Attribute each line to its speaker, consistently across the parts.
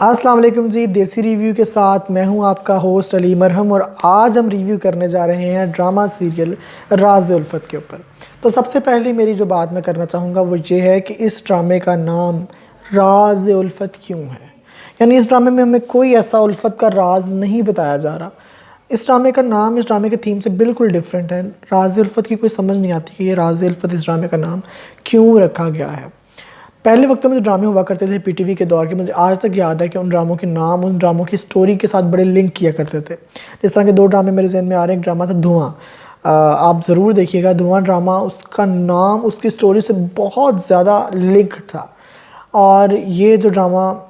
Speaker 1: अस्सलाम वालेकुम जी। देसी रिव्यू के साथ मैं हूं आपका होस्ट अली मरहम और आज हम रिव्यू करने जा रहे हैं ड्रामा सीरियल राज़-ए-उल्फ़त के ऊपर। तो सबसे पहले मेरी जो बात मैं करना चाहूँगा वो ये है कि इस ड्रामे का नाम राज़-ए-उल्फ़त क्यों है। यानी इस ड्रामे में हमें कोई ऐसा उल्फ़त का राज नहीं बताया जा रहा। इस ड्रामे का नाम इस ड्रामे के थीम से बिल्कुल डिफरेंट है। राज़-ए-उल्फ़त की कोई समझ नहीं आती कि ये राज़-ए-उल्फ़त इस ड्रामे का नाम क्यों रखा गया है। पहले वक्त में जो ड्रामे हुआ करते थे पीटीवी के दौर के, मुझे आज तक याद है कि उन ड्रामों के नाम उन ड्रामों की स्टोरी के साथ बड़े लिंक किया करते थे। जिस तरह के दो ड्रामे मेरे जहन में आ रहे हैं। एक ड्रामा था धुआं, आप ज़रूर देखिएगा। धुआं ड्रामा, उसका नाम उसकी स्टोरी से बहुत ज़्यादा लिंक था। और ये जो ड्रामा,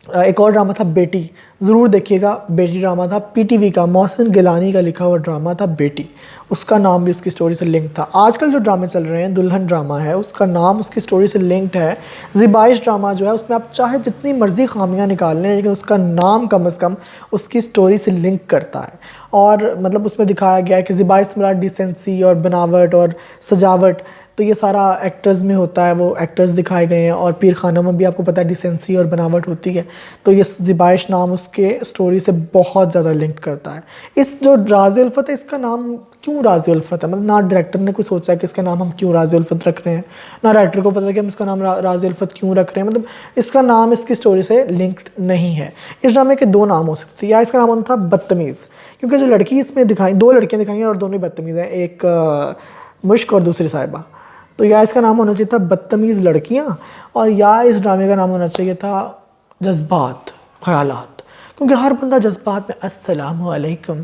Speaker 1: एक और ड्रामा था बेटी, ज़रूर देखिएगा। बेटी ड्रामा था पीटीवी का, मोहसिन गिलानी का लिखा हुआ ड्रामा था बेटी। उसका नाम भी उसकी स्टोरी से लिंक था। आजकल जो ड्रामे चल रहे हैं, दुल्हन ड्रामा है, उसका नाम उसकी स्टोरी से लिंक्ड है। ज़िबाइश ड्रामा जो है उसमें आप चाहे जितनी मर्ज़ी खामियां निकाल लें, लेकिन उसका नाम कम से कम उसकी स्टोरी से लिंक करता है। और मतलब उसमें दिखाया गया है कि ज़िबाइश में डिसेंसी और बनावट और सजावट, तो ये सारा एक्टर्स में होता है, वो एक्टर्स दिखाए गए हैं। और पीर खानों में भी आपको पता है डिसेंसी और बनावट होती है। तो ये ज़िबाइश नाम उसके स्टोरी से बहुत ज़्यादा लिंक करता है। इस जो राज़-ए-उल्फ़त है, इसका नाम क्यों राज़-ए-उल्फ़त है, मतलब ना डायरेक्टर ने कुछ सोचा है कि इसका नाम हम क्यों राज़-ए-उल्फ़त रख रहे हैं, ना राइटर को पता है कि हम इसका नाम राज़-ए-उल्फ़त क्यों रख रहे हैं। मतलब इसका नाम इसकी स्टोरी से लिंक्ड नहीं है। इस ड्रामे के दो नाम हो सकते थे। या इसका नाम होता था बदतमीज़, क्योंकि जो लड़की इसमें दिखाई, दो लड़कियाँ दिखाई हैं और दोनों बदतमीज़ हैं, एक मुश्क और दूसरी साहिबा। तो या इसका नाम होना चाहिए था बदतमीज़ लड़कियाँ, और या इस ड्रामे का नाम होना चाहिए था जज्बात ख़यालात, क्योंकि हर बंदा जज्बात में अस्सलामु अलैकुम,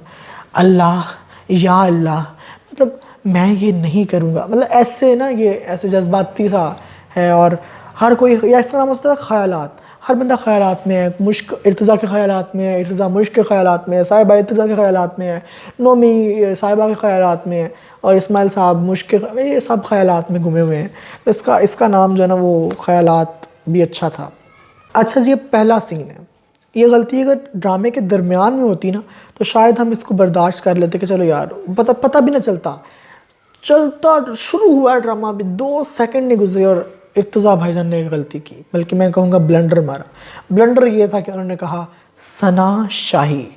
Speaker 1: अल्लाह, या अल्लाह, मतलब मैं ये नहीं करूँगा, मतलब ऐसे ना, ये ऐसे जज्बाती सा है। और हर कोई, या इसका नाम होता था ख़यालात, हर बंदा ख़यालात में है। मुश्क इर्तिज़ा के ख़यालात में है, इर्तिज़ा मुश्क के ख़यालात में है, साहिबा इर्तिज़ा के ख़यालात में है, नोमी साहिबा के ख़यालात में है, और इस्माइल साहब मुश्क के, ये सब ख़यालात में घूमे हुए हैं। तो इसका नाम जो है ना वो ख़यालात भी अच्छा था। अच्छा जी, ये पहला सीन है। ये गलती अगर ड्रामे के दरमियान में होती ना तो शायद हम इसको बर्दाश्त कर लेते कि चलो यार, पता भी ना चलता शुरू हुआ ड्रामा, भी 2 सेकंड नहीं गुजरे और इर्तिज़ा भाईजान ने एक गलती की, बल्कि मैं कहूँगा ब्लंडर मारा। ब्लंडर ये था कि उन्होंने कहा सना शाही।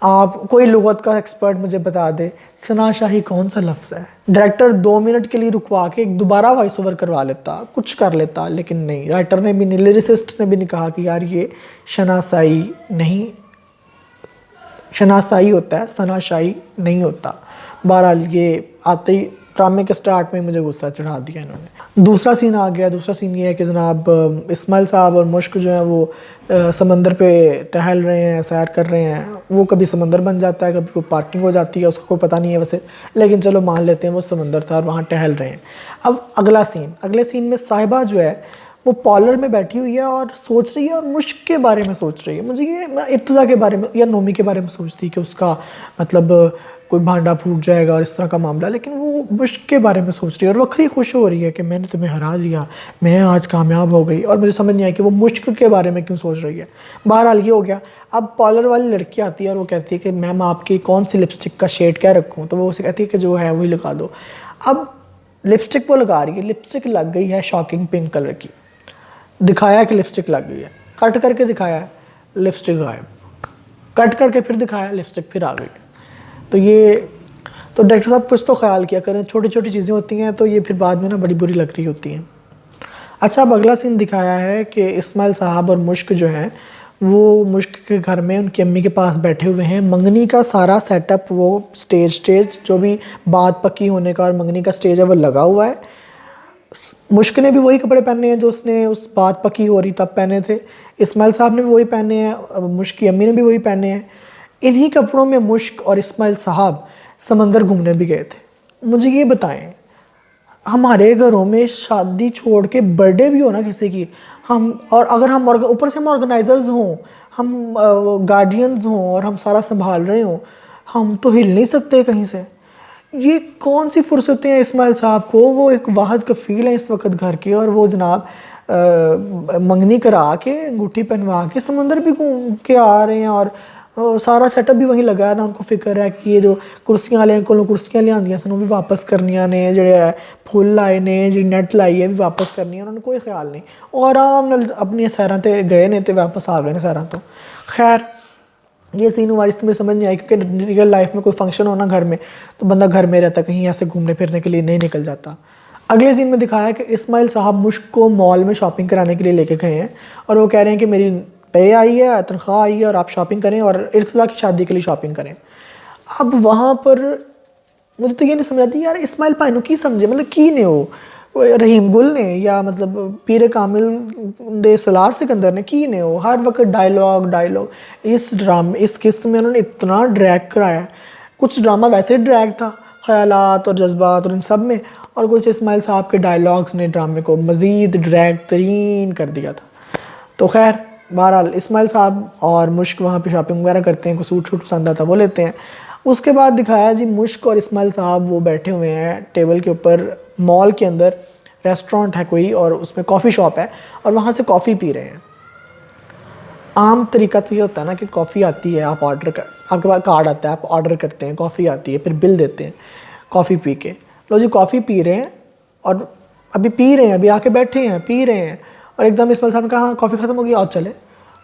Speaker 1: आप कोई लुगत का एक्सपर्ट मुझे बता दे, सना शाही कौन सा लफ्ज़ है। डायरेक्टर 2 मिनट के लिए रुकवा के दोबारा वॉइस ओवर करवा लेता, कुछ कर लेता, लेकिन नहीं, राइटर ने भी नहीं, लिरिसिस्ट ने भी नहीं कहा कि यार ये शनासाई नहीं, शनासाई होता है, सनाशाई नहीं होता। बहरहाल ये आते ही ड्रामे के स्टार्ट में मुझे गुस्सा चढ़ा दिया इन्होंने। दूसरा सीन आ गया। दूसरा सीन ये है कि जनाब इस्माइल साहब और मुश्क जो है वो समंदर पे टहल रहे हैं, सैर कर रहे हैं। वो कभी समंदर बन जाता है, कभी वो पार्किंग हो जाती है, उसको कोई पता नहीं है वैसे, लेकिन चलो मान लेते हैं वो समंदर था और वहाँ टहल रहे हैं। अब अगले सीन में साहिबा जो है वो पार्लर में बैठी हुई है और सोच रही है, और मुश्क के बारे में सोच रही है। मुझे ये इब्तिदा के बारे में या नोमी के बारे में सोचती है कि उसका मतलब कोई भांडा फूट जाएगा और इस तरह का मामला, लेकिन वो मुश्क के बारे में सोच रही है और वक्री खुश हो रही है कि मैंने तुम्हें हरा दिया, मैं आज कामयाब हो गई। और मुझे समझ नहीं आया कि वो मुश्क के बारे में क्यों सोच रही है। बहरहाल ये हो गया। अब पार्लर वाली लड़की आती है और वो कहती है कि मैम आपकी कौन सी लिपस्टिक का शेड क्या रखूँ, तो वो उसे कहती है कि जो है वही लगा दो। अब लिपस्टिक वो लगा रही है, लिपस्टिक लग गई है शॉकिंग पिंक कलर की। दिखाया कि लिपस्टिक लग गई है, कट करके दिखाया, लिपस्टिक गायब, कट करके फिर दिखाया, लिपस्टिक फिर आ गई। तो डायरेक्टर साहब कुछ तो ख्याल किया करें, छोटी छोटी चीज़ें होती हैं तो ये फिर बाद में ना बड़ी बुरी लग रही होती हैं। अच्छा, अब अगला सीन दिखाया है कि इस्माइल साहब और मुश्क जो हैं वो मुश्क के घर में उनकी अम्मी के पास बैठे हुए हैं। मंगनी का सारा सेटअप, वो स्टेज जो भी बात पक्की होने का और मंगनी का स्टेज है वो लगा हुआ है। मुश्क ने भी वही कपड़े पहने हैं जो उसने उस बात पक्की हो रही तब पहने थे। इस्माइल साहब ने भी वही पहने हैं, मुश्क की अम्मी ने भी वही पहने हैं। इन्हीं कपड़ों में मुश्क और इस्माइल साहब समंदर घूमने भी गए थे। मुझे ये बताएं, हमारे घरों में शादी छोड़ के बर्थडे भी हो ना किसी की, हम, और अगर हम ऊपर से हम ऑर्गेनाइजर्स हों, हम गार्डियंस हों और हम सारा संभाल रहे हों, हम तो हिल नहीं सकते कहीं से। ये कौन सी फुर्सतें हैं इस्माइल साहब को। वो एक वाहिद कफ़ील है इस वक्त घर के, और वो जनाब मंगनी करा के, अंगूठी पहनवा के समंदर भी घूम के आ रहे हैं और सारा सेटअप भी वहीं लगा है ना, उनको फिक्र है कि ये जो कुर्सियां वाले को कुर्सियां लिया सन वो भी वापस करनिया ने, जो फुल लाए ने, जी नैट लाई है भी वापस करनी है, उन्होंने कोई ख्याल नहीं और आराम नाल अपनी सैरां ते गए ने ते वापस आ गए ने सैरां तो। खैर ये सीन हुआ जिसमें समझ नहीं आई, क्योंकि रियल लाइफ में कोई फंक्शन होना घर में तो बंदा घर में रहता, कहीं ऐसे घूमने फिरने के लिए नहीं निकल जाता। अगले सीन में दिखाया कि इस्माइल साहब मुश्क को मॉल में शॉपिंग कराने के लिए लेके गए हैं और वो कह रहे हैं कि मेरी पे आई है, तनख्वाह आई है और आप शॉपिंग करें और इर्तिज़ा की शादी के लिए शॉपिंग करें। अब वहाँ पर मुझे तो ये नहीं समझ आती यार, इस्माइल भाई ने की समझे, मतलब की ने वो रहीम गुल ने या मतलब पीर कामिल दे सलार सिकंदर ने की ने वो हर वक्त डायलॉग इस ड्रामे इस किस्त में उन्होंने इतना ड्रैग कराया। कुछ ड्रामा वैसे ड्रैग था, ख्यालात और जज्बात और इन सब में, और कुछ इस्माइल साहब के डायलॉग्स ने ड्रामे को मज़ीद ड्रैग तरीन कर दिया था। तो खैर बहरहाल इस्माइल साहब और मुश्क वहाँ पे शॉपिंग वगैरह करते हैं, कोई सूट शूट पसंद आता वो लेते हैं। उसके बाद दिखाया जी मुश्क और इस्माइल साहब वो बैठे हुए हैं टेबल के ऊपर, मॉल के अंदर रेस्टोरेंट है कोई और उसमें कॉफ़ी शॉप है और वहाँ से कॉफ़ी पी रहे हैं। आम तरीका तो ये होता है ना कि कॉफ़ी आती है, आप ऑर्डर कर, आपके पास कार्ड आता है, आप ऑर्डर करते हैं, कॉफ़ी आती है, फिर बिल देते हैं कॉफ़ी पी के। लो जी कॉफ़ी पी रहे हैं और अभी पी रहे हैं, अभी आके बैठे हैं पी रहे हैं और एकदम इस्माइल साहब ने कहा हाँ कॉफ़ी ख़त्म हो गई आओ चले।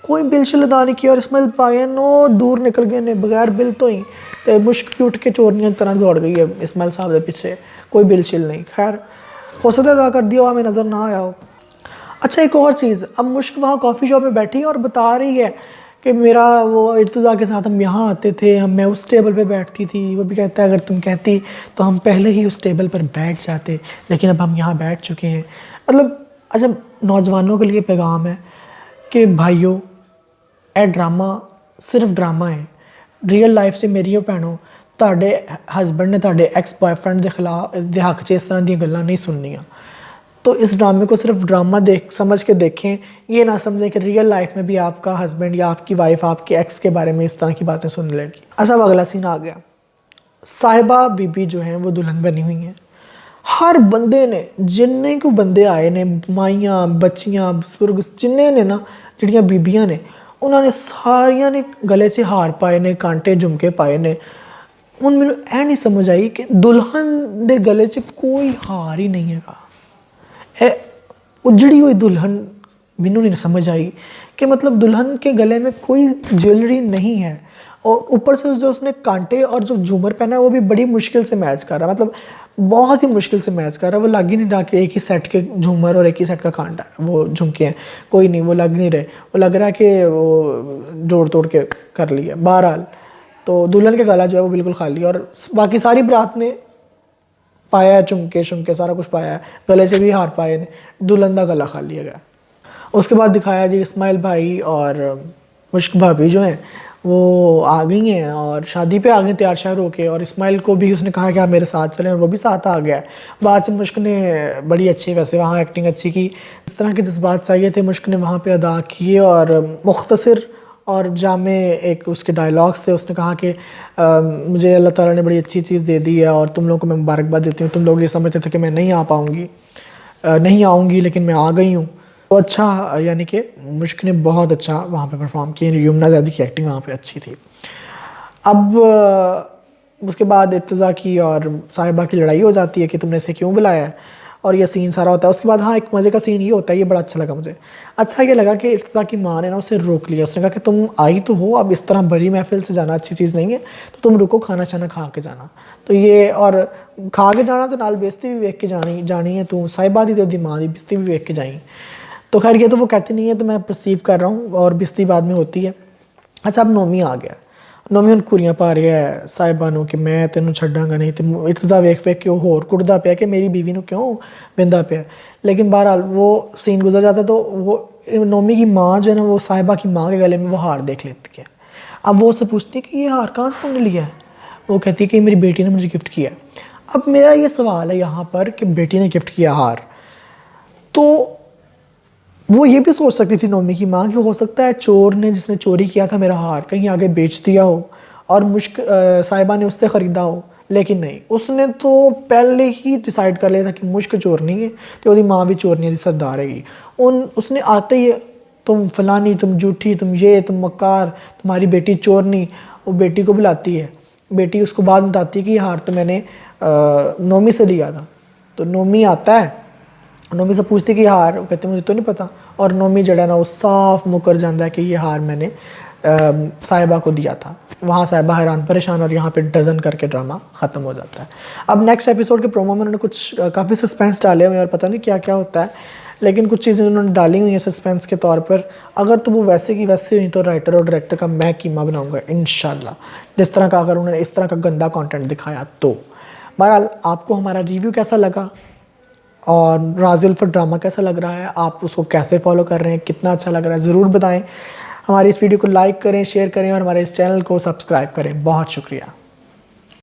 Speaker 1: कोई बिल शिल अदा नहीं किया और इस्माइल पाए नो दूर निकल गए ने बगैर बिल तो ही। तो मुश्क भी उठ के चोरनियाँ तरह दौड़ गई है इस्माइल साहब के पीछे, कोई बिल शिल नहीं। खैर हो सकता है अदा कर दिया हो, हमें नज़र ना आया हो। अच्छा एक और चीज़, अब मुश्क वहाँ कॉफ़ी शॉप में बैठी है और बता रही है कि मेरा वो इर्तिज़ा के साथ हम यहाँ आते थे, मैं उस टेबल पे बैठती थी। वो भी कहता है अगर तुम कहती तो हम पहले ही उस टेबल पर बैठ जाते, लेकिन अब हम यहाँ बैठ चुके हैं। मतलब अच्छा नौजवानों के लिए पैगाम है कि भाइयों ए ड्रामा सिर्फ ड्रामा है, रियल लाइफ से मेरी भैनों ਤੁਹਾਡੇ हस्बैंड ने ਤੁਹਾਡੇ एक्स बॉयफ्रेंड के खिलाफ दे हक च इस तरह दी गल्लां नहीं सुननियाँ। तो इस ड्रामे को सिर्फ ड्रामा समझ के देखें, ये ना समझें कि रियल लाइफ में भी आपका हस्बैंड या आपकी वाइफ आपके एक्स के बारे में इस तरह की बातें सुन लेगी। अच्छा अब अगला सीन आ गया, साहिबा बीबी जो हैं वो दुल्हन बनी हुई हैं। हर बंदे ने जिन्ने को बंदे आए ने, माइयां बच्चियां बुजुर्ग जिन्ने ने ना जिहड़ियां बीबियां ने, उन्होंने सारिया ने गले से हार पाए ने, कांटे झुमके पाए ने। ਹੁਣ ਮੈਨੂੰ ਇਹ नहीं समझ आई कि दुल्हन ਦੇ गले 'ਚ कोई हार ही नहीं है। उजड़ी हुई दुल्हन मैनू नहीं समझ आई कि मतलब दुल्हन के गले में कोई ज्वेलरी नहीं है और ऊपर से जो उसने कांटे और जो झूमर पहना है वो भी बड़ी मुश्किल से मैच कर रहा है, मतलब बहुत ही मुश्किल से मैच कर रहा है। वो लग ही नहीं रहा कि एक ही सेट के झूमर और एक ही सेट का कांटा वो झुमके हैं, कोई नहीं, वो लग नहीं रहे, वो लग रहा है कि वो जोड़ तोड़ के कर लिया। बहरहाल तो दुल्हन के गला जो है वो बिल्कुल खाली और बाकी सारी बारात ने पाया है, चुमके शुमके सारा कुछ पाया है, गले से भी हार पाए ने, दुल्हन का गला खाली है गया। उसके बाद दिखाया जी इस्माइल भाई और मुश्क भाभी जो हैं वो आ गई हैं और शादी पे आ गए तैयार श्यार होके, और इस्माइल को भी उसने कहा कि आप मेरे साथ चलें और वो भी साथ आ गया। बाद में मुश्क ने बड़ी अच्छी वैसे वहाँ एक्टिंग अच्छी की, इस तरह के जज्बात चाहिए थे मुश्क ने वहाँ पे अदा किए और मुख्तसर और जामे एक उसके डायलॉग्स थे। उसने कहा कि मुझे अल्लाह ताला ने बड़ी अच्छी चीज़ दे दी है और तुम लोगों को मैं मुबारकबाद देती हूँ, तुम लोग ये समझते थे कि मैं नहीं आ पाऊँगी, नहीं आऊँगी, लेकिन मैं आ गई हूँ। तो अच्छा यानी कि मुश्क ने बहुत अच्छा वहाँ पे परफॉर्म किया, यमुना ज़ैदी की एक्टिंग वहाँ पे अच्छी थी। अब उसके बाद इर्तिज़ा की और साहिबा की लड़ाई हो जाती है कि तुमने इसे क्यों बुलाया है और ये सीन सारा होता है। उसके बाद हाँ एक मज़े का सीन ये होता है, ये बड़ा अच्छा लगा मुझे। अच्छा ये लगा कि इर्तिज़ा की माँ ने ना उसे रोक लिया, उसने कहा कि तुम आई तो हो, अब इस तरह बड़ी महफिल से जाना अच्छी चीज़ नहीं है, तो तुम रुको, खाना शाना खा के जाना। तो ये और खा के जाना तो नाल बेइज्जती भी वेख के जानी है, तू साहिबा दी तो माँ की बेइज्जती भी वेख के जाई। तो खैर ये तो वो कहती नहीं है, तो मैं परसीव कर रहा हूँ और बेइज्जती बाद में होती है। अच्छा अब नोमी आ गया, नोमी उन कुरियां पा रहा है साहिबा नूं कि मैं तेनों छड्डांगा नहीं, तो इर्तिज़ा वेख वेख के वो होर कुड़दा पिया कि मेरी बीवी नूं क्यों बिंदा पिया। लेकिन बहरहाल वो सीन गुजर जाता तो वो नोमी की माँ जो है ना वो साहिबा की माँ के गले में वो हार देख लेती है। अब वो उससे पूछती है कि ये हार कहाँ से तुमने लिया है? वो कहती है कि मेरी बेटी ने मुझे गिफ्ट किया। अब मेरा ये सवाल है यहाँ पर कि बेटी ने गिफ्ट किया हार, तो वो ये भी सोच सकती थी नोमी की माँ कि हो सकता है चोर ने जिसने चोरी किया था मेरा हार कहीं आगे बेच दिया हो और मुश्क साहिबा ने उससे ख़रीदा हो, लेकिन नहीं, उसने तो पहले ही डिसाइड कर लिया था कि मुश्क चोर नहीं है तो उसकी माँ भी चोर नहीं है, सरदार है। उसने आते ही तुम फलानी, तुम झूठी, तुम ये, तुम मक्कार, तुम्हारी बेटी चोरनी। वो बेटी को बुलाती है, बेटी उसको बाद में बताती है कि हार तो मैंने नोमी से लिया था। तो नोमी आता है, नोमी से पूछती कि हार, वो कहते मुझे तो नहीं पता। और नोमी जड़ा ना वो साफ मुकर जाता है कि ये हार मैंने साहिबा को दिया था। वहाँ साहिबा हैरान परेशान, और यहाँ पे डजन करके ड्रामा ख़त्म हो जाता है। अब नेक्स्ट एपिसोड के प्रोमो में उन्होंने कुछ काफ़ी सस्पेंस डाले हुए हैं और पता नहीं क्या क्या होता है, लेकिन कुछ चीज़ें उन्होंने डाली हुई हैं सस्पेंस के तौर पर। अगर तो वो वैसे की वैसे हुई तो राइटर और डायरेक्टर का मैं कीमा बनाऊंगा इंशाल्लाह, जिस तरह का अगर उन्होंने इस तरह का गंदा कंटेंट दिखाया तो। बहरहाल आपको हमारा रिव्यू कैसा लगा और राज़ी उल्फत ड्रामा कैसा लग रहा है, आप उसको कैसे फॉलो कर रहे हैं, कितना अच्छा लग रहा है, ज़रूर बताएं। हमारी इस वीडियो को लाइक करें, शेयर करें और हमारे इस चैनल को सब्सक्राइब करें। बहुत शुक्रिया।